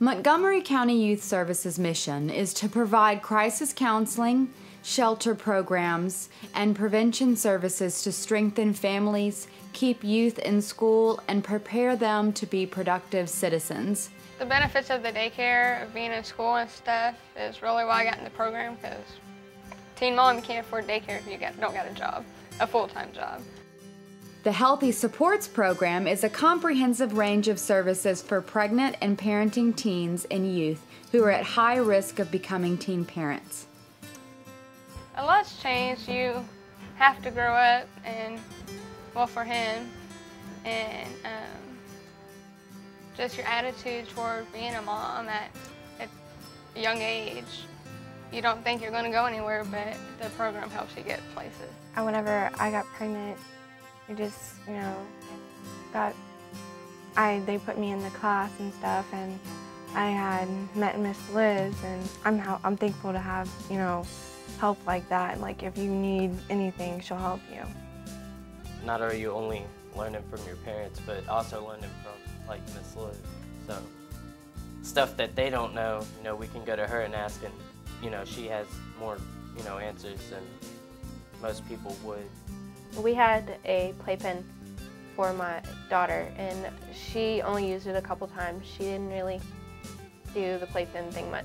Montgomery County Youth Services' mission is to provide crisis counseling, shelter programs, and prevention services to strengthen families, keep youth in school, and prepare them to be productive citizens. The benefits of the daycare, of being in school and stuff, is really why I got in the program, because teen mom, you can't afford daycare if you don't got a job, a full-time job. The Healthy Supports Program is a comprehensive range of services for pregnant and parenting teens and youth who are at high risk of becoming teen parents. A lot's changed. You have to grow up, and, well, for him, and just your attitude toward being a mom at a young age. You don't think you're going to go anywhere, but the program helps you get places. Whenever I got pregnant, I just, they put me in the class and stuff, and I had met Miss Liz, and I'm thankful to have, help like that. Like, if you need anything, she'll help you. Not are you only learning from your parents, but also learning from, like, Miss Liz. So, stuff that they don't know, we can go to her and ask, and, she has more, answers than most people would. We had a playpen for my daughter, and she only used it a couple times. She didn't really do the playpen thing much.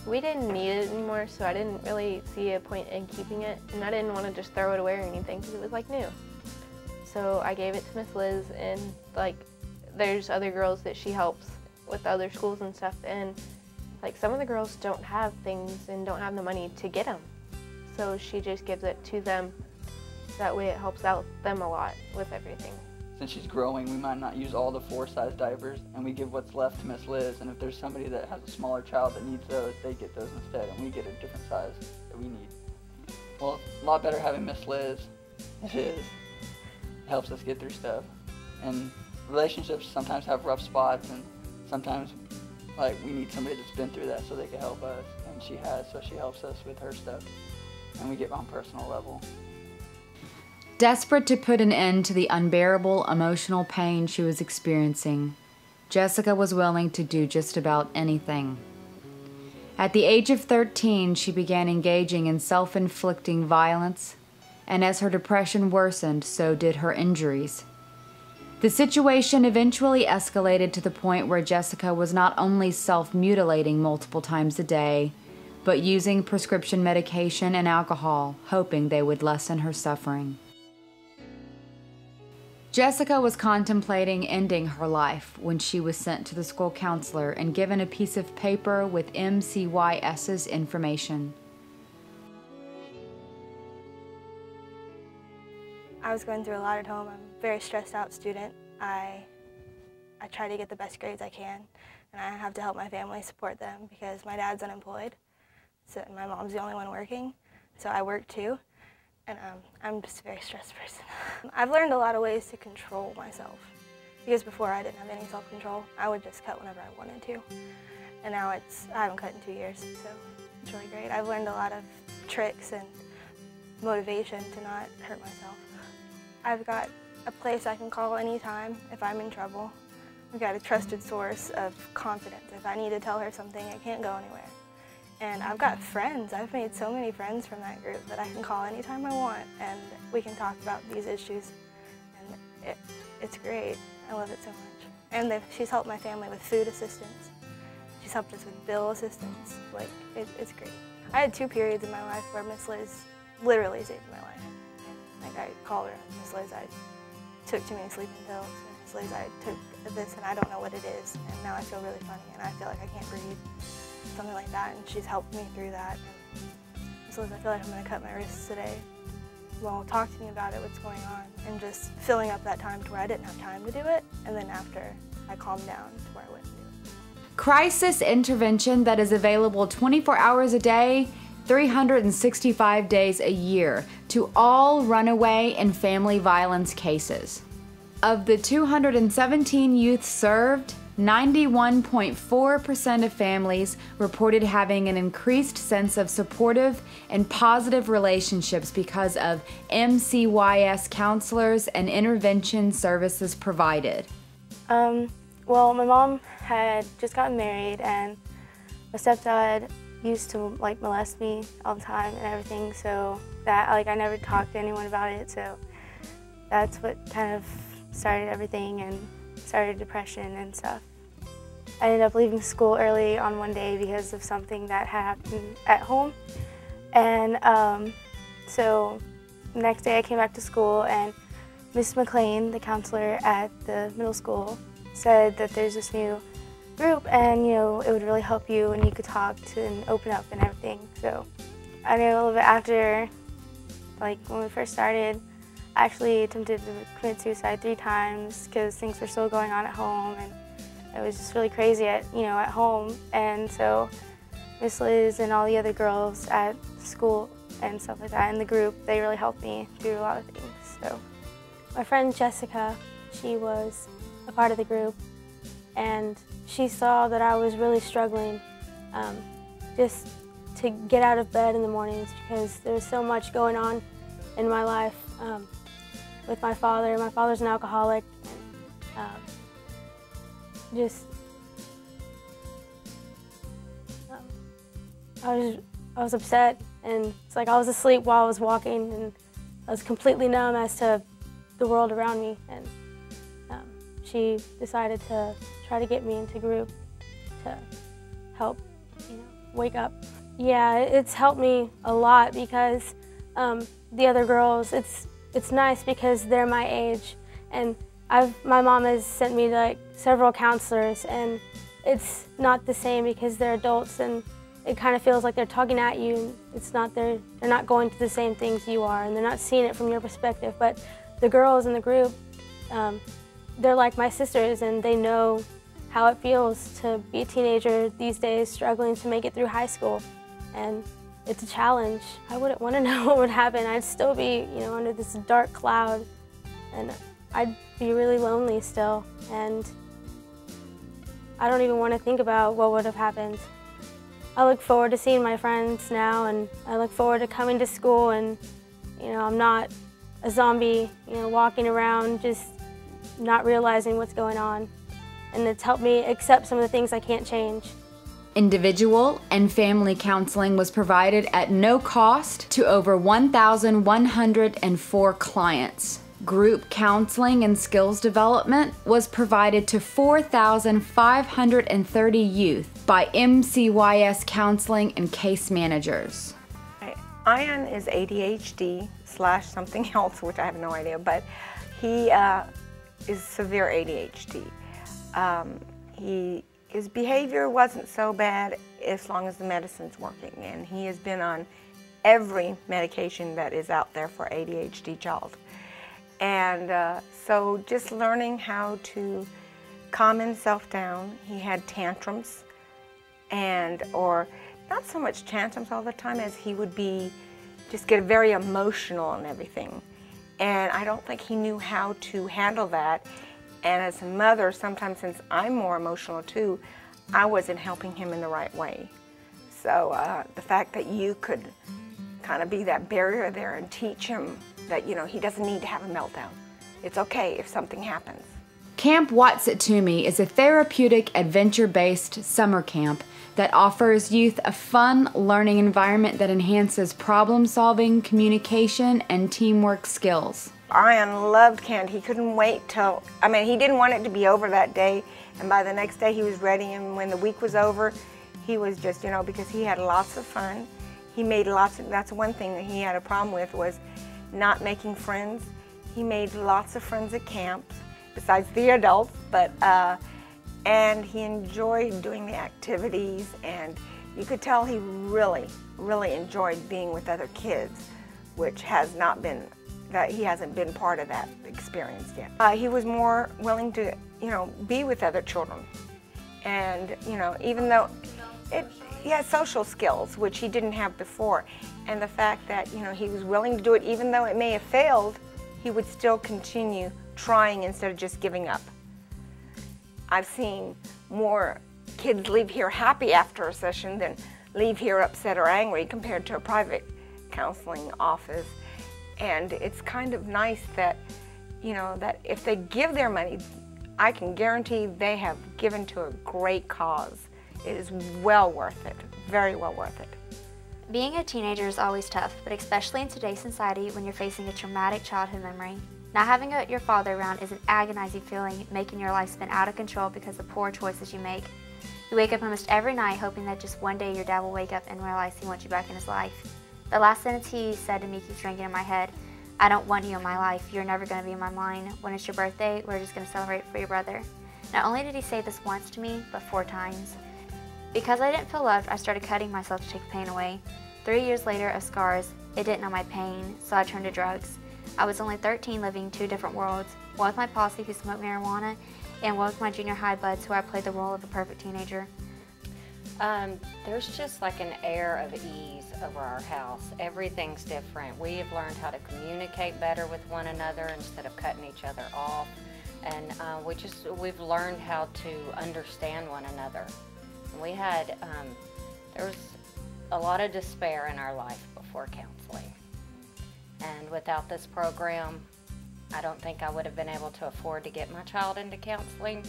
We didn't need it anymore, so I didn't really see a point in keeping it, and I didn't want to just throw it away or anything because it was like new. So I gave it to Miss Liz, and there's other girls that she helps with other schools and stuff, and some of the girls don't have things and don't have the money to get them. So she just gives it to them. That way it helps out them a lot with everything. Since she's growing, we might not use all the 4-size diapers, and we give what's left to Miss Liz, and if there's somebody that has a smaller child that needs those, they get those instead, and we get a different size that we need. Well, a lot better having Miss Liz. It is. It helps us get through stuff. And relationships sometimes have rough spots, and sometimes we need somebody that's been through that so they can help us, and she has, so she helps us with her stuff, and we get on a personal level. Desperate to put an end to the unbearable emotional pain she was experiencing, Jessica was willing to do just about anything. At the age of 13, she began engaging in self-inflicting violence, and as her depression worsened, so did her injuries. The situation eventually escalated to the point where Jessica was not only self-mutilating multiple times a day, but using prescription medication and alcohol, hoping they would lessen her suffering. Jessica was contemplating ending her life when she was sent to the school counselor and given a piece of paper with MCYS's information. I was going through a lot at home. I'm a very stressed out student. I try to get the best grades I can, and I have to help my family support them because my dad's unemployed, so my mom's the only one working, so I work too. And I'm just a very stressed person. I've learned a lot of ways to control myself, because before I didn't have any self-control. I would just cut whenever I wanted to. And now I haven't cut in 2 years, so it's really great. I've learned a lot of tricks and motivation to not hurt myself. I've got a place I can call anytime if I'm in trouble. I've got a trusted source of confidence. If I need to tell her something, I can't go anywhere. And I've got friends. I've made so many friends from that group that I can call anytime I want, and we can talk about these issues. And it's great. I love it so much. And she's helped my family with food assistance. She's helped us with bill assistance. It's great. I had 2 periods in my life where Miss Liz literally saved my life. I called her, Miss Liz, I took too many sleeping pills. Miss Liz, I took this and I don't know what it is, and now I feel really funny and I feel like I can't breathe. Something like that, and she's helped me through that. And Miss Liz, I feel like I'm going to cut my wrists today. Well, talk to me about it, what's going on, and just filling up that time to where I didn't have time to do it, and then after I calmed down to where I went and do it. Crisis intervention that is available 24 hours a day, 365 days a year to all runaway and family violence cases. Of the 217 youth served, 91.4% of families reported having an increased sense of supportive and positive relationships because of MCYS counselors and intervention services provided. Well, my mom had just gotten married, and my stepdad used to like molest me all the time and everything, so that I never talked to anyone about it, so that's what kind of started everything and started depression and stuff. I ended up leaving school early on one day because of something that happened at home, and so the next day I came back to school, and Miss McLean, the counselor at the middle school, said that there's this new group, and it would really help you, and you could talk to and open up and everything. So I knew a little bit after, when we first started, I actually attempted to commit suicide 3 times because things were still going on at home, and it was just really crazy at home. And so Miss Liz and all the other girls at school and stuff like that in the group, they really helped me through a lot of things. So my friend Jessica, she was a part of the group, and she saw that I was really struggling just to get out of bed in the mornings because there was so much going on in my life with my father. My father's an alcoholic, and I was upset, and it's like I was asleep while I was walking, and I was completely numb as to the world around me, and she decided to try to get me into group to help, wake up. Yeah, it's helped me a lot because the other girls, it's nice because they're my age, and my mom has sent me to several counselors, and it's not the same because they're adults, and it kind of feels like they're tugging at you. And it's not they're not going through the same things you are, and they're not seeing it from your perspective. But the girls in the group, they're like my sisters, and they know how it feels to be a teenager these days, struggling to make it through high school. And it's a challenge. I wouldn't want to know what would happen. I'd still be, under this dark cloud, and I'd be really lonely still. And I don't even want to think about what would have happened. I look forward to seeing my friends now, and I look forward to coming to school, and I'm not a zombie, walking around just not realizing what's going on. And it's helped me accept some of the things I can't change. Individual and family counseling was provided at no cost to over 1,104 clients. Group counseling and skills development was provided to 4,530 youth by MCYS counseling and case managers. Ian is ADHD / something else, which I have no idea, but he is severe ADHD. His behavior wasn't so bad as long as the medicine's working, and he has been on every medication that is out there for ADHD child. And so just learning how to calm himself down. He had tantrums, or not so much tantrums all the time as he would just get very emotional and everything. And I don't think he knew how to handle that. And as a mother, sometimes since I'm more emotional too, I wasn't helping him in the right way. So the fact that you could kind of be that barrier there and teach him that, he doesn't need to have a meltdown. It's okay if something happens. Camp What's It To Me is a therapeutic, adventure-based summer camp that offers youth a fun learning environment that enhances problem-solving, communication, and teamwork skills. Ian loved camp. He couldn't wait he didn't want it to be over that day, and by the next day he was ready, and when the week was over, he was just, because he had lots of fun. He made that's one thing that he had a problem with, was not making friends. He made lots of friends at camps, besides the adults, and he enjoyed doing the activities, and you could tell he really, really enjoyed being with other kids, which has not been, that he hasn't been part of that experience yet. He was more willing to, be with other children. And, even though he has social skills, which he didn't have before. And the fact that, he was willing to do it, even though it may have failed, he would still continue trying instead of just giving up. I've seen more kids leave here happy after a session than leave here upset or angry compared to a private counseling office. And it's kind of nice that, that if they give their money, I can guarantee they have given to a great cause. It is well worth it, very well worth it. Being a teenager is always tough, but especially in today's society when you're facing a traumatic childhood memory. Not having your father around is an agonizing feeling, making your life spin out of control because of poor choices you make. You wake up almost every night hoping that just one day your dad will wake up and realize he wants you back in his life. The last sentence he said to me keeps ringing in my head. I don't want you in my life. You're never going to be in my mind. When it's your birthday, we're just going to celebrate for your brother. Not only did he say this once to me, but 4 times. Because I didn't feel loved, I started cutting myself to take the pain away. 3 years later of scars, it didn't know my pain, so I turned to drugs. I was only 13 living in 2 different worlds. One with my posse who smoked marijuana, and one with my junior high buds who I played the role of a perfect teenager. There's just like an air of ease over our house. Everything's different. We have learned how to communicate better with one another instead of cutting each other off. And we've learned how to understand one another. We had, there was a lot of despair in our life before counseling. And without this program, I don't think I would have been able to afford to get my child into counseling.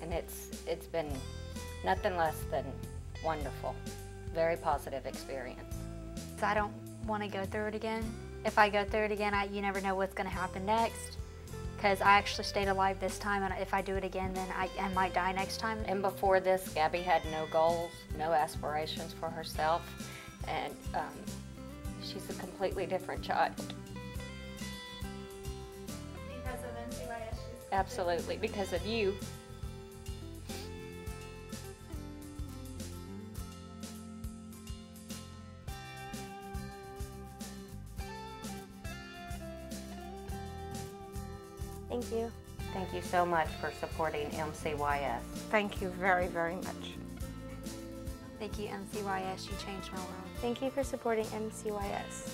And it's been nothing less than wonderful. Very positive experience. So I don't want to go through it again. If I go through it again, you never know what's going to happen next. Because I actually stayed alive this time, and if I do it again, then I might die next time. And before this, Gabby had no goals, no aspirations for herself, and she's a completely different child. Because of NCYS? Absolutely, because of you. Thank you. Thank you so much for supporting MCYS. Thank you very, very much. Thank you, MCYS. You changed my world. Thank you for supporting MCYS.